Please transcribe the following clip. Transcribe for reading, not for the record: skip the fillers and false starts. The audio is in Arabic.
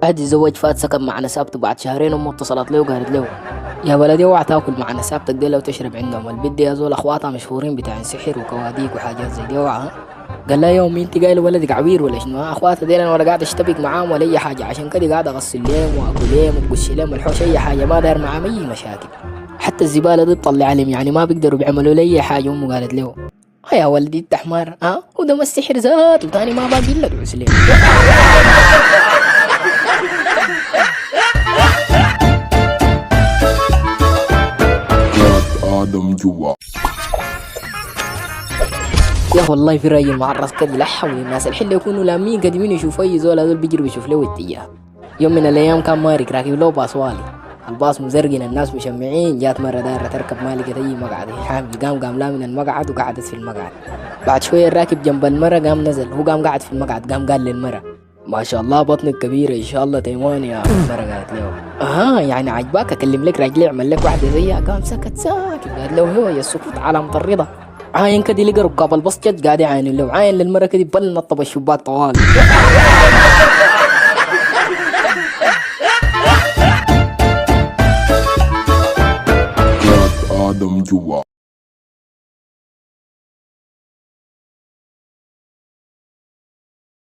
واحد يتزوج فات سكن مع نسابته بعد شهرين امه اتصلت له وقالت له يا ولدي اوعى تاكل مع نسابتك دي لو تشرب عندهم البيت دي يزول اخواتها مشهورين بتاع سحر وكواديك وحاجات زي دي اوعى. قال لها يوم انت قايل ولدك عبير ولا شنو؟ اخواتها دي انا ولا قاعد اشتبك معاهم ولا اي حاجه، عشان كده قاعد اغسل لهم واكل لهم وبقش لهم الحوش اي حاجه، ما داير معاهم اي مشاكل. حتى الزباله دي تطلع عليهم يعني ما بيقدروا بيعملوا لي اي حاجه. امه قالت له يا ولدي انت حمار وده ما السحر ذات وتاني ما باقي الا دعوس ليه. آدم جوا. يا والله في راجل معرس كده لحم الناس الحين يكونوا لامين قادمين يشوفوا اي زول هذول بيجروا بيشوف له اتجاه. يوم من الايام كان مارك راكب له باص والي، الباص مزرقين الناس مشمعين، جات مرة دايرة تركب ما لقت اي مقعد حامل، قام لا من المقعد وقعدت في المقعد. بعد شوية الراكب جنب المرة قام نزل، هو قام قعد في المقعد، قام قال للمرة ما شاء الله بطنك كبيرة ان شاء الله تيماني يا مرة. قالت له يعني عجباك اكلم لك راجلي اعمل لك واحدة زيها؟ قام سكت ساكت. قال له هو يا السكوت علامة الرضا. عاين كده لقى ركاب البص جد قاعد يعاين له، عاين للمرة كده بل نطب الشباك طوال. آدم جوا.